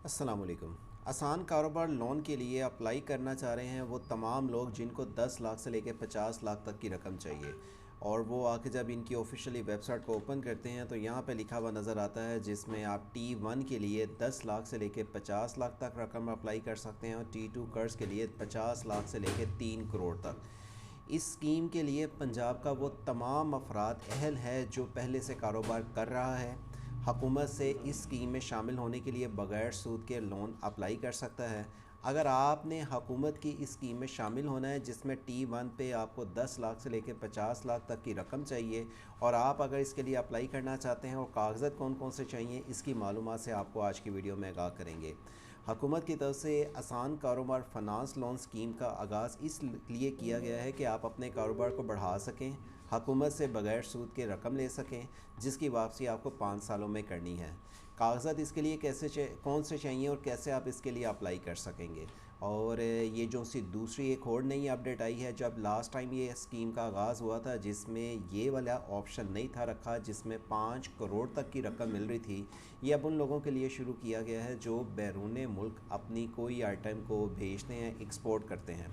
अस्सलाम वालेकुम। आसान कारोबार लोन के लिए अप्लाई करना चाह रहे हैं वो तमाम लोग जिनको 10 लाख से लेकर 50 लाख तक की रकम चाहिए। और वो आके जब इनकी ऑफिशियली वेबसाइट को ओपन करते हैं तो यहाँ पे लिखा हुआ नज़र आता है जिसमें आप T1 के लिए 10 लाख से लेकर 50 लाख तक रकम अप्लाई कर सकते हैं और T2 कर्ज़ के लिए 50 लाख से लेकर 3 करोड़ तक। इस स्कीम के लिए पंजाब का वो तमाम अफराद अहल है जो पहले से कारोबार कर रहा है। हकूमत से इस स्कीम में शामिल होने के लिए बग़ैर सूद के लोन अप्लाई कर सकता है। अगर आपने हकूमत की इस स्कीम में शामिल होना है जिसमें T1 पे आपको 10 लाख से लेकर 50 लाख तक की रकम चाहिए और आप अगर इसके लिए अप्लाई करना चाहते हैं और कागज़ात कौन कौन से चाहिए इसकी मालूमात से आपको आज की वीडियो में आगाह करेंगे। हकूमत की तरफ से आसान कारोबार फ़ाइनेंस लोन स्कीम का आगाज़ इसलिए किया गया है कि आप अपने कारोबार को बढ़ा सकें, हकूमत से बग़ैर सूद के रकम ले सकें जिसकी वापसी आपको 5 सालों में करनी है। कागज़ात इसके लिए कौन से चाहिए और कैसे आप इसके लिए अप्लाई कर सकेंगे। और ये जो सी दूसरी एक और नई अपडेट आई है, जब लास्ट टाइम ये स्कीम का आगाज़ हुआ था जिसमें ये वाला ऑप्शन नहीं था रखा जिसमें 5 करोड़ तक की रकम मिल रही थी, ये अब उन लोगों के लिए शुरू किया गया है जो बैरून मुल्क अपनी कोई आइटम को भेजते हैं, एक्सपोर्ट करते हैं।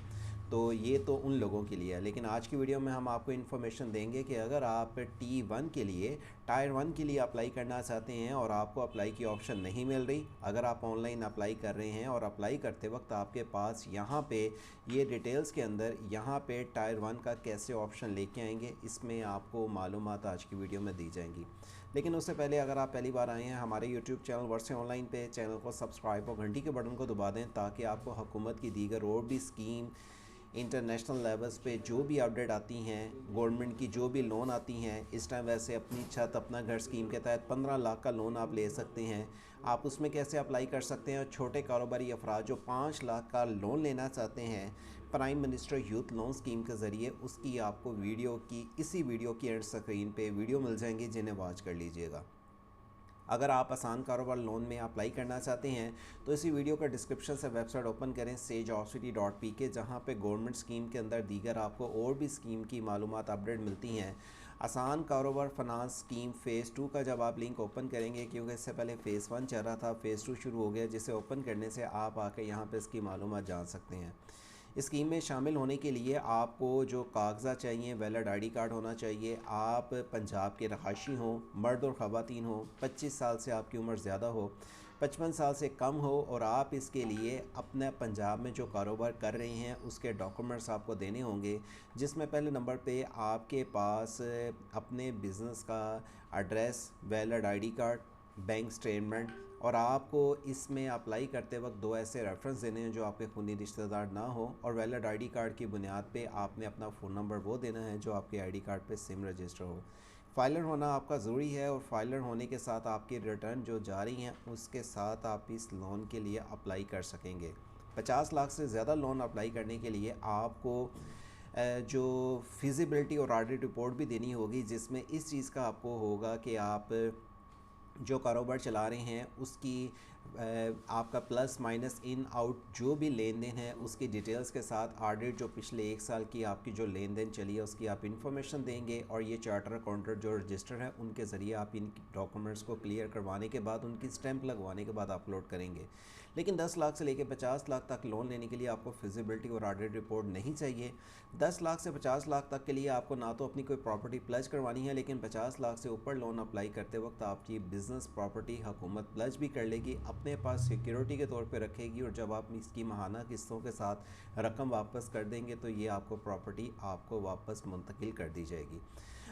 तो ये तो उन लोगों के लिए है। लेकिन आज की वीडियो में हम आपको इन्फॉर्मेशन देंगे कि अगर आप T1 के लिए टायर 1 के लिए अप्लाई करना चाहते हैं और आपको अप्लाई की ऑप्शन नहीं मिल रही, अगर आप ऑनलाइन अप्लाई कर रहे हैं और अप्लाई करते वक्त आपके पास यहाँ पे ये डिटेल्स के अंदर यहाँ पे टायर 1 का कैसे ऑप्शन लेके आएंगे, इसमें आपको मालूमात आज की वीडियो में दी जाएंगी। लेकिन उससे पहले अगर आप पहली बार आए हैं हमारे यूट्यूब चैनल वर्ड से ऑनलाइन पे, चैनल को सब्सक्राइब और घंटी के बटन को दबा दें ताकि आपको हुकूमत की दीगर और भी स्कीम, इंटरनेशनल लेवल्स पे जो भी अपडेट आती हैं, गवर्नमेंट की जो भी लोन आती हैं, इस टाइम वैसे अपनी छत अपना घर स्कीम के तहत 15 लाख का लोन आप ले सकते हैं। आप उसमें कैसे अप्लाई कर सकते हैं और छोटे कारोबारी अफराद जो 5 लाख का लोन लेना चाहते हैं prime minister youth loan scheme के ज़रिए, उसकी आपको इसी वीडियो की एंड स्क्रीन पे वीडियो मिल जाएंगी जिन्हें वॉच कर लीजिएगा। अगर आप आसान कारोबार लोन में अप्लाई करना चाहते हैं तो इसी वीडियो का डिस्क्रिप्शन से वेबसाइट ओपन करें sageopcity.pk, जहां पे गवर्नमेंट स्कीम के अंदर दीगर आपको और भी स्कीम की मालूमात अपडेट मिलती हैं। आसान कारोबार फाइनेंस स्कीम फ़ेज़ 2 का जब आप लिंक ओपन करेंगे, क्योंकि इससे पहले फ़ेज़ 1 चल रहा था, फ़ेज़ 2 शुरू हो गया, जिसे ओपन करने से आप आके यहाँ पर इसकी मालूमात जान सकते हैं। इस स्कीम में शामिल होने के लिए आपको जो कागजात चाहिए, वैलिड आईडी कार्ड होना चाहिए, आप पंजाब के रहायशी हों, मर्द और ख़वातीन हो, 25 साल से आपकी उम्र ज़्यादा हो, 55 साल से कम हो और आप इसके लिए अपने पंजाब में जो कारोबार कर रहे हैं उसके डॉक्यूमेंट्स आपको देने होंगे, जिसमें पहले नंबर पे आपके पास अपने बिज़नेस का address, valid ID card, bank statement, और आपको इसमें अप्लाई करते वक्त 2 ऐसे रेफरेंस देने हैं जो आपके खूनी रिश्तेदार ना हो, और वैलिड आईडी कार्ड की बुनियाद पे आपने अपना फ़ोन नंबर वो देना है जो आपके आईडी कार्ड पे सिम रजिस्टर हो। फाइलर होना आपका ज़रूरी है और फाइलर होने के साथ आपकी रिटर्न जो जारी हैं उसके साथ आप इस लोन के लिए अप्लाई कर सकेंगे। 50 लाख से ज़्यादा लोन अप्लाई करने के लिए आपको जो फिजिबिलिटी और ऑडिट रिपोर्ट भी देनी होगी, जिसमें इस चीज़ का आपको होगा कि आप जो कारोबार चला रहे हैं उसकी आपका प्लस माइनस इन आउट जो भी लेन देन है उसकी डिटेल्स के साथ ऑडिट, जो पिछले 1 साल की आपकी जो लेन देन चली है उसकी आप इन्फॉर्मेशन देंगे, और ये चार्टर अकाउंटेंट जो रजिस्टर है उनके ज़रिए आप इन डॉक्यूमेंट्स को क्लियर करवाने के बाद, उनकी स्टैंप लगवाने के बाद अपलोड करेंगे। लेकिन 10 लाख से लेकर 50 लाख तक लोन लेने के लिए आपको फिजिबिलिटी और ऑडिट रिपोर्ट नहीं चाहिए। 10 लाख से 50 लाख तक के लिए आपको ना तो अपनी कोई प्रॉपर्टी प्लज करवानी है, लेकिन 50 लाख से ऊपर लोन अप्लाई करते वक्त आपकी बिज़नेस प्रॉपर्टी हुकूमत प्लज भी कर लेगी, अपने पास सिक्योरिटी के तौर पे रखेगी, और जब आप इसकी माहाना किस्तों के साथ रकम वापस कर देंगे तो ये आपको प्रॉपर्टी आपको वापस मुंतकिल कर दी जाएगी।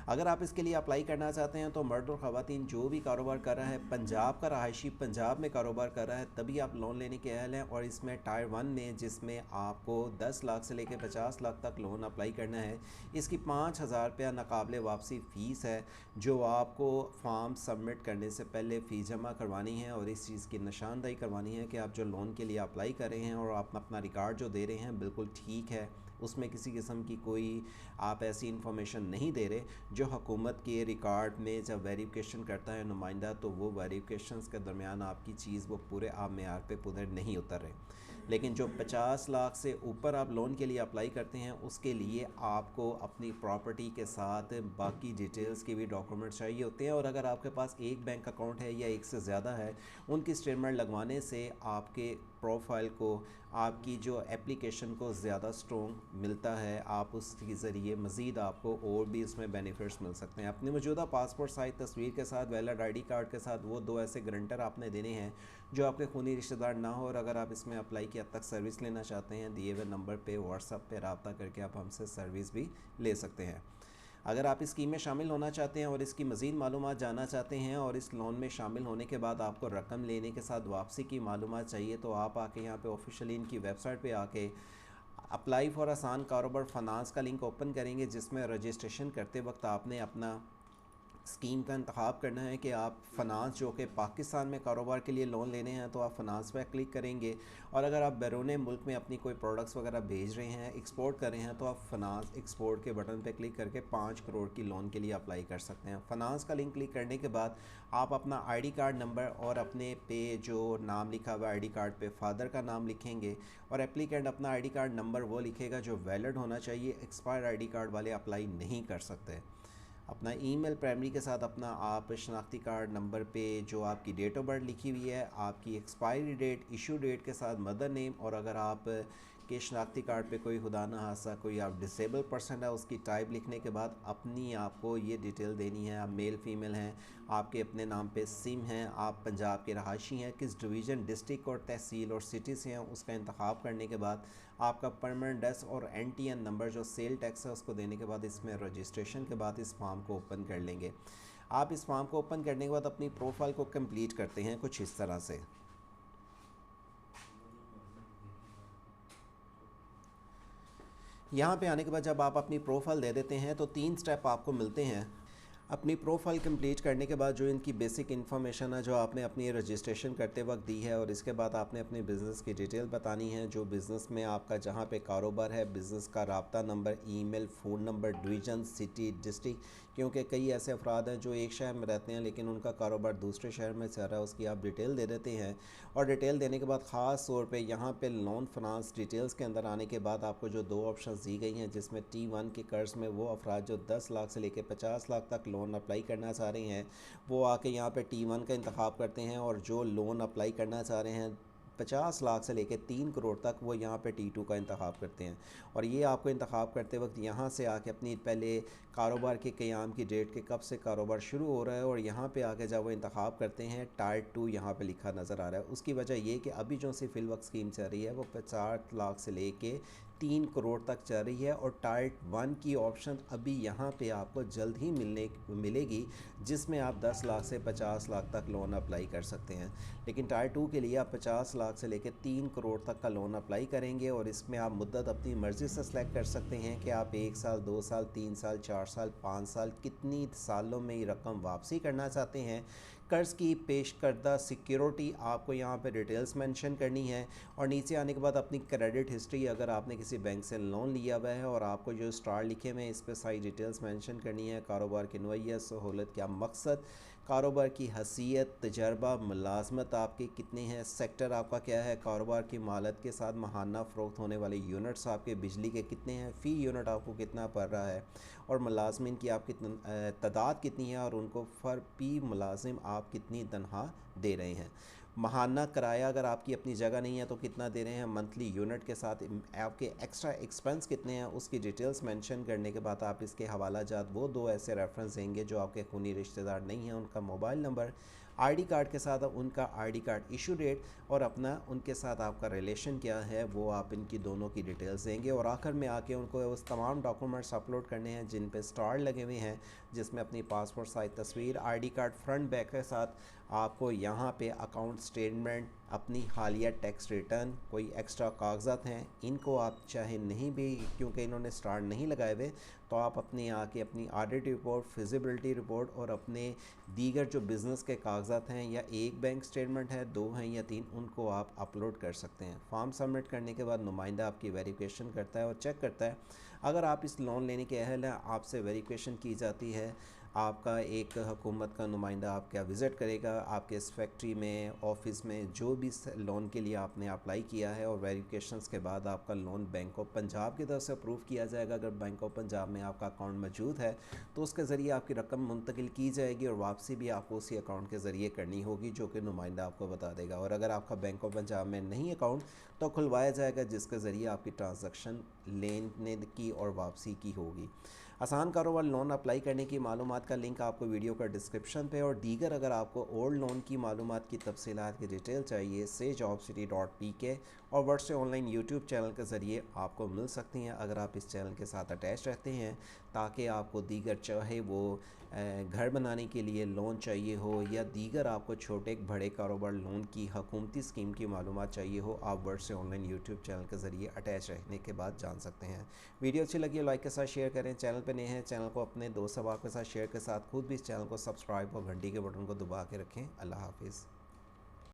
अगर आप इसके लिए अप्लाई करना चाहते हैं तो मर्द और ख़वातीन जो भी कारोबार कर रहा है, पंजाब का रहायशी पंजाब में कारोबार कर रहा है, तभी आप लोन लेने के अहल हैं। और इसमें टायर 1 में जिसमें आपको 10 लाख से लेकर 50 लाख तक लोन अप्लाई करना है, इसकी 5,000 रुपया नाकाबिले वापसी फ़ीस है जो आपको फॉर्म सबमिट करने से पहले फ़ीस जमा करवानी है, और इस चीज़ की निशानदही करवानी है कि आप जो लोन के लिए अप्लाई कर रहे हैं और आप अपना रिकॉर्ड जो दे रहे हैं बिल्कुल ठीक है, उसमें किसी किस्म की कोई आप ऐसी इन्फॉर्मेशन नहीं दे रहे जो हुकूमत के रिकॉर्ड में जब वेरिफिकेशन करता है नुमाइंदा, तो वो वेरिफिकेशंस के दरमियान आपकी चीज़ वो पूरे आप मेयार पे पूरे नहीं उतर रहे। लेकिन जो 50 लाख से ऊपर आप लोन के लिए अप्लाई करते हैं, उसके लिए आपको अपनी प्रॉपर्टी के साथ बाकी डिटेल्स के भी डॉक्यूमेंट चाहिए होते हैं। और अगर आपके पास एक बैंक अकाउंट है या एक से ज़्यादा है, उनकी स्टेटमेंट लगवाने से आपके प्रोफाइल को, आपकी जो एप्लीकेशन को ज़्यादा स्ट्रॉन्ग मिलता है। आप उसके ज़रिए मज़ीद आपको और भी इसमें बेनिफिट्स मिल सकते हैं। अपनी मौजूदा पासपोर्ट साइज तस्वीर के साथ वैलिड आईडी कार्ड के साथ वो 2 ऐसे गारंटर आपने देने हैं जो आपके खूनी रिश्तेदार ना हो। और अगर आप इसमें अप्लाई की हद तक सर्विस लेना चाहते हैं, दिए हुए नंबर पे व्हाट्सएप पे रब्ता करके आप हमसे सर्विस भी ले सकते हैं। अगर आप इस स्कीम में शामिल होना चाहते हैं और इसकी मज़ीद मालूमात जानना चाहते हैं और इस लोन में शामिल होने के बाद आपको रकम लेने के साथ वापसी की मालूमात चाहिए, तो आप आके यहाँ पे ऑफिशियली इनकी वेबसाइट पे आके अप्लाई फॉर आसान कारोबार फाइनेंस का लिंक ओपन करेंगे, जिसमें रजिस्ट्रेशन करते वक्त आपने अपना स्कीम का इंतखाब करना है कि आप फ़नास जो कि पाकिस्तान में कारोबार के लिए लोन लेने हैं तो आप फ़नास पर क्लिक करेंगे। और अगर आप बैरून मुल्क में अपनी कोई प्रोडक्ट्स वगैरह भेज रहे हैं, एक्सपोर्ट कर रहे हैं, तो आप फ़नास एक्सपोर्ट के बटन पर क्लिक करके 5 करोड़ की लोन के लिए अप्लाई कर सकते हैं। फ़नास का लिंक क्लिक करने के बाद आप अपना आईडी कार्ड नंबर और अपने पे जो नाम लिखा हुआ आईडी कार्ड पे फादर का नाम लिखेंगे और एप्लीकेंट अपना आईडी कार्ड नंबर वो लिखेगा जो वैलिड होना चाहिए। एक्सपायर आईडी कार्ड वाले अप्लाई नहीं कर सकते। अपना ईमेल प्राइमरी के साथ अपना आप शनाख्ती कार्ड नंबर पे जो आपकी डेट ऑफ बर्थ लिखी हुई है, आपकी एक्सपायरी डेट, इशू डेट के साथ मदर नेम, और अगर आप के शनाख्ती कार्ड पे कोई खुदा ना हादसा कोई आप डिसेबल पर्सन है उसकी टाइप लिखने के बाद अपनी आपको ये डिटेल देनी है। आप मेल फीमेल हैं, आपके अपने नाम पे सिम हैं, आप पंजाब के रहायशी हैं, किस डिवीज़न, डिस्ट्रिक्ट और तहसील और सिटी से हैं उसका इंतखाब करने के बाद आपका परमानेंट एड्रेस और NTN नंबर जो सेल टैक्स है उसको देने के बाद इसमें रजिस्ट्रेशन के बाद इस फॉर्म को ओपन कर लेंगे। आप इस फॉर्म को ओपन करने के बाद अपनी प्रोफाइल को कंप्लीट करते हैं कुछ इस तरह से। यहाँ पे आने के बाद जब आप अपनी प्रोफाइल दे देते हैं तो 3 स्टेप आपको मिलते हैं। अपनी प्रोफाइल कंप्लीट करने के बाद जो इनकी बेसिक इन्फॉर्मेशन है जो आपने अपनी रजिस्ट्रेशन करते वक्त दी है, और इसके बाद आपने अपने बिज़नेस की डिटेल बतानी है। जो बिज़नेस में आपका जहाँ पे कारोबार है, बिज़नेस का राब्ता number, email, phone number, division, city, district, क्योंकि कई ऐसे अफराद हैं जो एक शहर में रहते हैं लेकिन उनका कारोबार दूसरे शहर में चल रहा है, उसकी आप डिटेल दे देते हैं। और डिटेल देने के बाद ख़ास तौर पे यहाँ पे लोन फाइनेंस डिटेल्स के अंदर आने के बाद आपको जो 2 ऑप्शंस दी गई हैं, जिसमें T1 के कर्ज में वो अफराद जो 10 लाख से लेकर 50 लाख तक लोन अप्लाई करना चाह रहे हैं वो आके यहाँ पे T1 का इंतखाब करते हैं, और जो लोन अप्लाई करना चाह रहे हैं 50 लाख से लेकर 3 करोड़ तक वो यहाँ पे T2 का इंतखाब करते हैं। और ये आपको इंतखाब करते वक्त यहाँ से आके अपनी पहले कारोबार के क़याम की डेट के कब से कारोबार शुरू हो रहा है, और यहाँ पे आके जब वो इंतखाब करते हैं टायर 2 यहाँ पे लिखा नज़र आ रहा है। उसकी वजह ये कि अभी जो सी फिलवक्त स्कीम चल रही है वो 50 लाख से लेके 3 करोड़ तक चल रही है, और टायर 1 की ऑप्शन अभी यहाँ पे आपको जल्द ही मिलेगी, जिसमें आप 10 लाख से 50 लाख तक लोन अप्लाई कर सकते हैं। लेकिन टायर 2 के लिए आप 50 लाख से लेकर 3 करोड़ तक का लोन अप्लाई करेंगे, और इसमें आप मुद्दत अपनी मर्ज़ी से सेलेक्ट कर सकते हैं कि आप 1 साल, 2 साल, 3 साल, 4 साल, 5 साल, कितनी सालों में ये रकम वापसी करना चाहते हैं। कर्ज़ की पेश करदा सिक्योरिटी आपको यहाँ पे डिटेल्स मेंशन करनी है, और नीचे आने के बाद अपनी क्रेडिट हिस्ट्री, अगर आपने किसी बैंक से लोन लिया हुआ है और आपको जो स्टार लिखे हुए हैं इस पर सारी डिटेल्स मेंशन करनी है। कारोबार की नौइयत, सहूलत, क्या मकसद, कारोबार की हैसियत, तजर्बा, मुलाजमत आपके कितने हैं, सेक्टर आपका क्या है, कारोबार की मालत के साथ महाना फ़रोख्त होने वाले यूनिट्स आपके बिजली के कितने हैं, फ़ी यूनिट आपको कितना पड़ रहा है, और मुलाजमिन की आपकी तादाद कितनी है, और उनको फ़ी मुलाजिम आप कितनी तनख्वाह दे रहे हैं। महाना किराया अगर आपकी अपनी जगह नहीं है तो कितना दे रहे हैं, मंथली यूनिट के साथ आपके एक्स्ट्रा एक्सपेंस कितने हैं, उसकी डिटेल्स मेंशन करने के बाद आप इसके हवाला जात वो 2 ऐसे रेफरेंस देंगे जो आपके खूनी रिश्तेदार नहीं हैं, उनका मोबाइल नंबर, आईडी कार्ड के साथ उनका आईडी कार्ड इशू डेट, और अपना उनके साथ आपका रिलेशन क्या है वो आप इनकी दोनों की डिटेल्स देंगे। और आखिर में आके उनको उस तमाम डॉक्यूमेंट्स अपलोड करने हैं जिन पे स्टार लगे हुए हैं, जिसमें अपनी पासपोर्ट साइज तस्वीर, आईडी कार्ड फ्रंट बैक के साथ आपको यहाँ पे अकाउंट स्टेटमेंट, अपनी हालिया टैक्स रिटर्न, कोई एक्स्ट्रा कागजात हैं, इनको आप चाहे नहीं भी, क्योंकि इन्होंने स्टार नहीं लगाए हुए, तो आप अपने आके अपनी ऑडिट रिपोर्ट, फिजिबिलिटी रिपोर्ट और अपने दीगर जो बिज़नेस के कागजात हैं, या एक बैंक स्टेटमेंट है, 2 हैं या 3, उनको आप अपलोड कर सकते हैं। फॉर्म सबमिट करने के बाद नुमाइंदा आपकी वेरिफिकेशन करता है और चेक करता है। अगर आप इस लोन लेने के अहल हैं, आपसे वेरिफिकेशन की जाती है, आपका एक हुकूमत का नुमाइंदा आपका विज़िट करेगा आपके इस फैक्ट्री में, ऑफिस में, जो भी लोन के लिए आपने अप्लाई किया है, और वेरिफिकेशंस के बाद आपका लोन बैंक ऑफ पंजाब की तरफ से अप्रूव किया जाएगा। अगर बैंक ऑफ पंजाब में आपका अकाउंट मौजूद है तो उसके ज़रिए आपकी रकम मुंतकिल की जाएगी और वापसी भी आपको उसी अकाउंट के ज़रिए करनी होगी, जो कि नुमाइंदा आपको बता देगा। और अगर आपका बैंक ऑफ पंजाब में नहीं अकाउंट, तो खुलवाया जाएगा, जिसके ज़रिए आपकी ट्रांजैक्शन लेने की और वापसी की होगी। आसान कारोबार लोन अप्लाई करने की मालूमात का लिंक आपको वीडियो का डिस्क्रिप्शन पे, और दीगर अगर आपको ओल्ड लोन की मालूमात की तफसीलात की डिटेल चाहिए, sejobcity.pk और वर्ड से ऑनलाइन यूट्यूब चैनल के ज़रिए आपको मिल सकती हैं, अगर आप इस चैनल के साथ अटैच रहते हैं, ताकि आपको दीगर, चाहे वो घर बनाने के लिए लोन चाहिए हो या दीगर आपको छोटे बड़े कारोबार लोन की हुकूमती स्कीम की मालूमात चाहिए हो, आप वर्ड से ऑनलाइन यूट्यूब चैनल के ज़रिए अटैच रहने के बाद जान सकते हैं। वीडियो अच्छी लगी लाइक के साथ शेयर करें, चैनल पर नए हैं चैनल को अपने दोस्त अहबाब के साथ शेयर के साथ, खुद भी इस चैनल को सब्सक्राइब और घंटी के बटन को दबा के रखें। अल्लाह हाफिज़।